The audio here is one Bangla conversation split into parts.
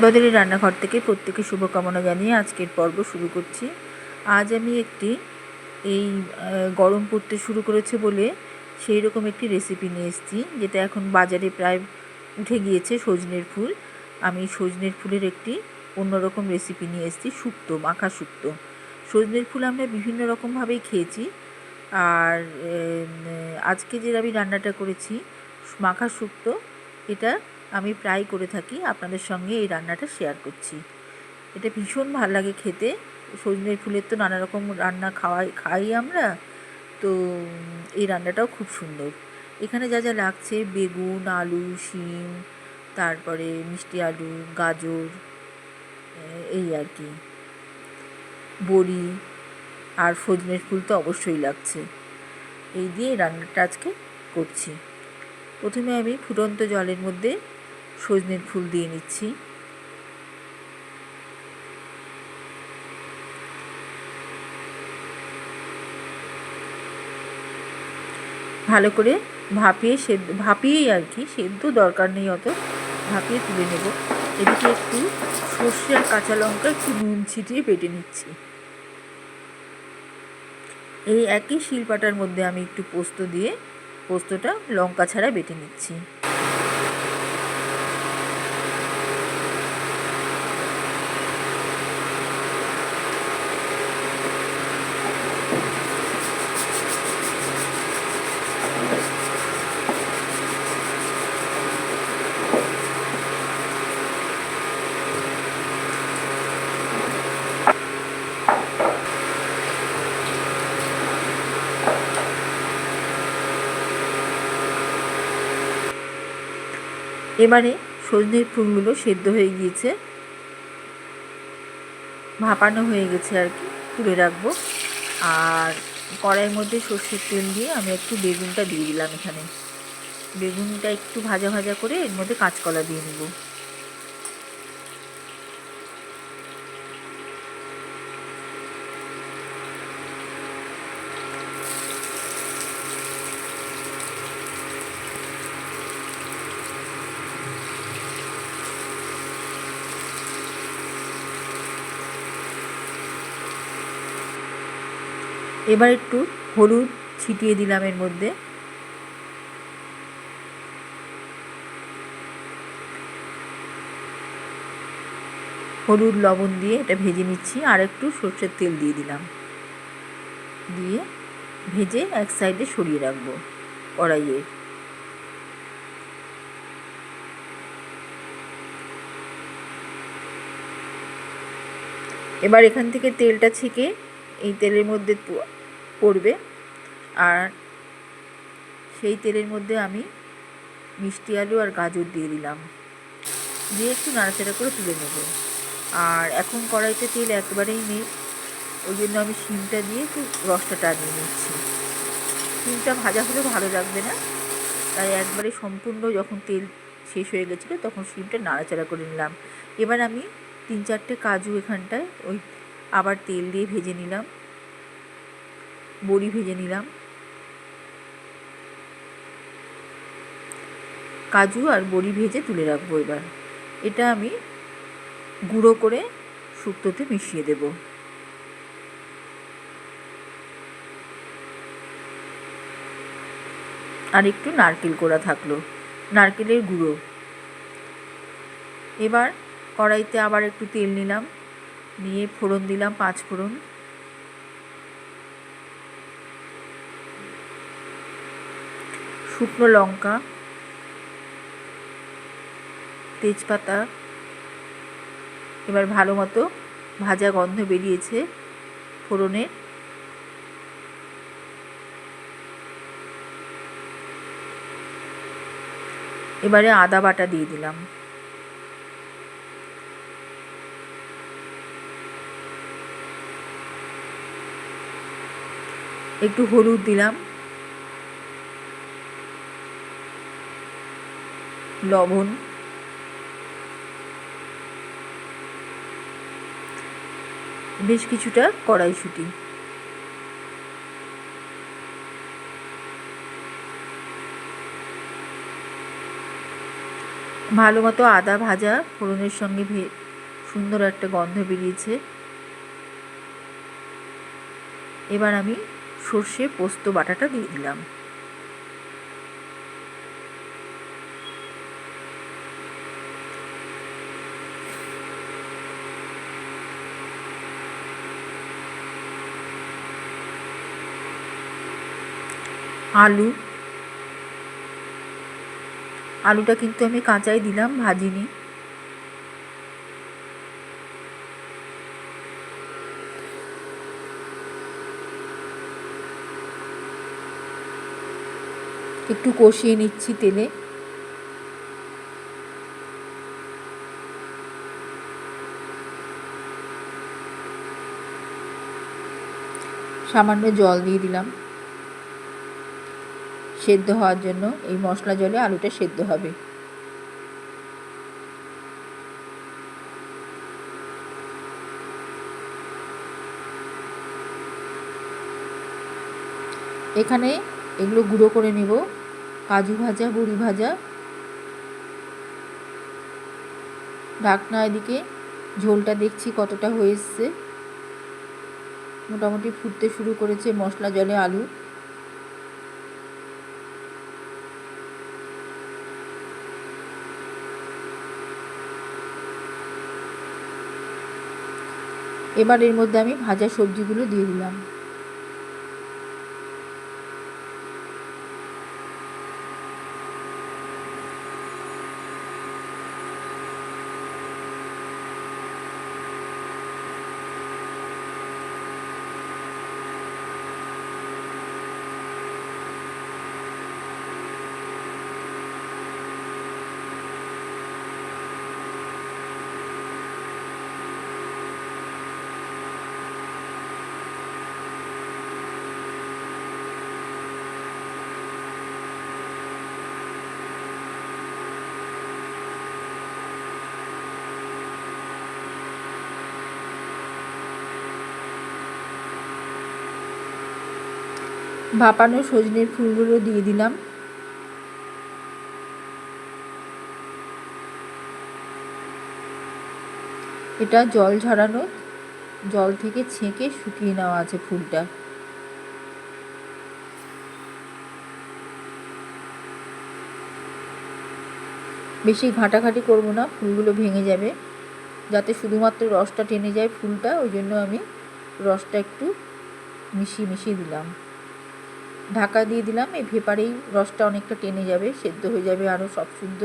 বদলের রান্নাঘর থেকে প্রত্যেকে শুভকামনা জানিয়ে আজকের পর্ব শুরু করছি। আজ আমি একটি এই গরম পড়তে শুরু করেছে বলে সেই রকম একটি রেসিপি নিয়ে এসেছি, যেটা এখন বাজারে প্রায় উঠে গিয়েছে, সজনের ফুল। আমি সজনের ফুলের একটি অন্যরকম রেসিপি নিয়ে এসেছি, শুক্তো, মাখা শুক্তো। সজনের ফুল আমরা বিভিন্ন রকমভাবেই খেয়েছি, আর আজকে যে আমি রান্নাটা করেছি মাখা শুক্তো, এটা আমি প্রায় করে থাকি, আপনাদের সঙ্গে এই রান্নাটা শেয়ার করছি। এটা ভীষণ ভালো লাগে খেতে। সজনের ফুলের তো নানা রকম রান্না খাই আমরা, তো এই রান্নাটাও খুব সুন্দর। এখানে যা যা লাগছে, বেগুন, আলু, শিম, তারপরে মিষ্টি আলু, গাজর, এই আর কি, বড়ি, আর সজনের ফুল তো অবশ্যই লাগছে। এই দিয়ে এই রান্নাটা আজকে করছি। প্রথমে আমি ফুটন্ত জলের মধ্যে সজনের ফুল দিয়ে নিচ্ছি। ভালো করে ভাপিয়েই আর কি, সেদ্ধ দরকার নেই অত, ভাপিয়ে তুলে নেব। এদিকে একটু সর্ষে আর কাঁচা লঙ্কা একটু নুন ছিটিয়ে বেটে নিচ্ছি। এই একই শিলপাটার মধ্যে আমি একটু পোস্ত দিয়ে পোস্তটা লঙ্কা ছাড়া বেটে নিচ্ছি। এবারে সজনের ফুলগুলো সেদ্ধ হয়ে গিয়েছে, ভাপানো হয়ে গেছে আর কি, তুলে রাখবো। আর কড়াইয়ের মধ্যে সর্ষের তেল দিয়ে আমি একটু বেগুনটা দিয়ে দিলাম। এখানে বেগুনটা একটু ভাজা ভাজা করে এর মধ্যে কাঁচকলা দিয়ে নেব। এবার একটু হলুদ ছিটিয়ে দিলাম এর মধ্যে। হলুদ লবণ দিয়ে এটা ভেজে নিচ্ছি। আর একটু সর্ষের তেল দিয়ে দিলাম, দিয়ে ভেজে এক সাইডে সরিয়ে রাখবো কড়াইয়ে। এবার এখান থেকে তেলটা ছেঁকে এই তেলের মধ্যে পড়বে, আর সেই তেলের মধ্যে আমি মিষ্টি আলু আর গাজর দিয়ে দিলাম, দিয়ে একটু নাড়াচাড়া করে তুলে নেব। আর এখন কড়াইতে তেল একবারেই নেই, ওই জন্য আমি শিমটা দিয়ে একটু রসটা টানিয়ে নিচ্ছি। শিমটা ভাজা হলে ভালো লাগবে না, তাই একবারে সম্পূর্ণ যখন তেল শেষ হয়ে গেছিলো তখন শিমটা নাড়াচাড়া করে নিলাম। এবার আমি 3-4টে কাজু এখানটায় ওই আবার তেল দিয়ে ভেজে নিলাম, বড়ি ভেজে নিলাম। কাজু আর বড়ি ভেজে তুলে রাখবো। এবার এটা আমি গুঁড়ো করে শুক্তোতে মিশিয়ে দেব। আর একটু নারকেল কোড়া থাকলো, নারকেলের গুঁড়ো। এবার কড়াইতে আবার একটু তেল নিলাম, নিয়ে ফোড়ন দিলাম, 5 ফোড়ন, শুকনো লঙ্কা, তেজপাতা। এবার ভালো মতো ভাজা গন্ধ বেরিয়েছে ফোড়নের। এবারে আদা বাটা দিয়ে দিলাম, একটু হলুদ দিলাম, লবণ, বেশ কিছুটা কড়াইশুঁটি। ভালো মতো আদা ভাজা ফোড়নের সঙ্গে সুন্দর একটা গন্ধ বেরিয়েছে। এবার আমি সর্ষে পোস্ত বাটাটা দিয়ে দিলাম। আলুটা কিন্তু আমি কাঁচাই দিলাম, ভাজিনি। একটু কষিয়ে নিচ্ছি তেলে। সামান্য জল দিয়ে দিলাম সেদ্ধ হওয়ার জন্য। এই মশলা জলে আলুটা সেদ্ধ হবে। এখানে এগুলো গুঁড়ো করে নেব, কাজু ভাজা, বড়ি ভাজা। ঢাকনা এদিকে ঝোলটা দেখছি কতটা হয়ে এসছে। মোটামুটি ফুটতে শুরু করেছে মশলা জলে আলু। এবার এর মধ্যে আমি ভাজা সবজিগুলো দিয়ে দিলাম। ভাপানো সজনের ফুলগুলো দিয়ে দিলাম। এটা জল ঝরানো, জল থেকে ছেঁকে শুকিয়ে নেওয়া আছে ফুলটা। বেশি ঘাঁটাঘাঁটি করব না, ফুলগুলো ভেঙে যাবে। যাতে শুধুমাত্র রসটা টেনে যায় ফুলটা, ওই জন্য আমি রসটা একটু মিশিয়ে মিশিয়ে দিলাম। ঢাকা দিয়ে দিলাম, এই ভেপারেই রসটা অনেকটা টেনে যাবে, সেদ্ধ হয়ে যাবে আরও সব শুদ্ধ।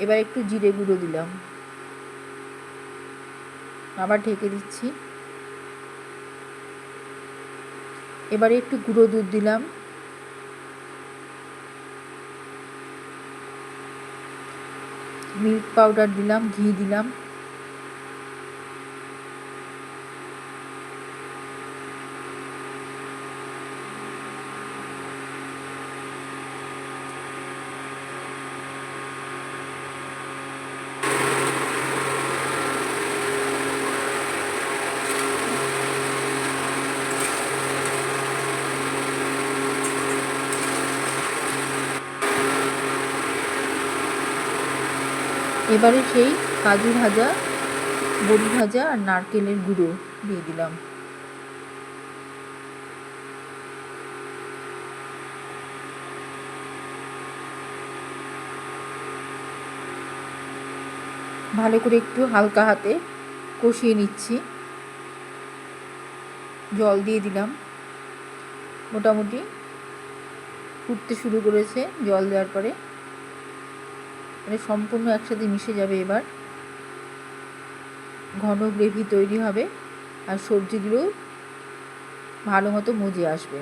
এবার একটু জিরে গুঁড়ো দিলাম, আবার ঢেকে দিচ্ছি। এবারে একটু গুঁড়ো দুধ দিলাম, মিল্ক পাউডার দিলাম, ঘি দিলাম। এবারে সেই কাজু ভাজা, বড়ি ভাজা আর নারকেলের গুঁড়ো দিয়ে দিলাম। ভালো করে একটু হালকা হাতে কষিয়ে নিচ্ছি। জল দিয়ে দিলাম। মোটামুটি ফুটতে শুরু করেছে জল দেওয়ার পরে। এটা সম্পূর্ণ একসাথে মিশে যাবে। এবার ঘন গ্রেভি তৈরি হবে আর সবজিগুলো ভালো মতো মজে আসবে।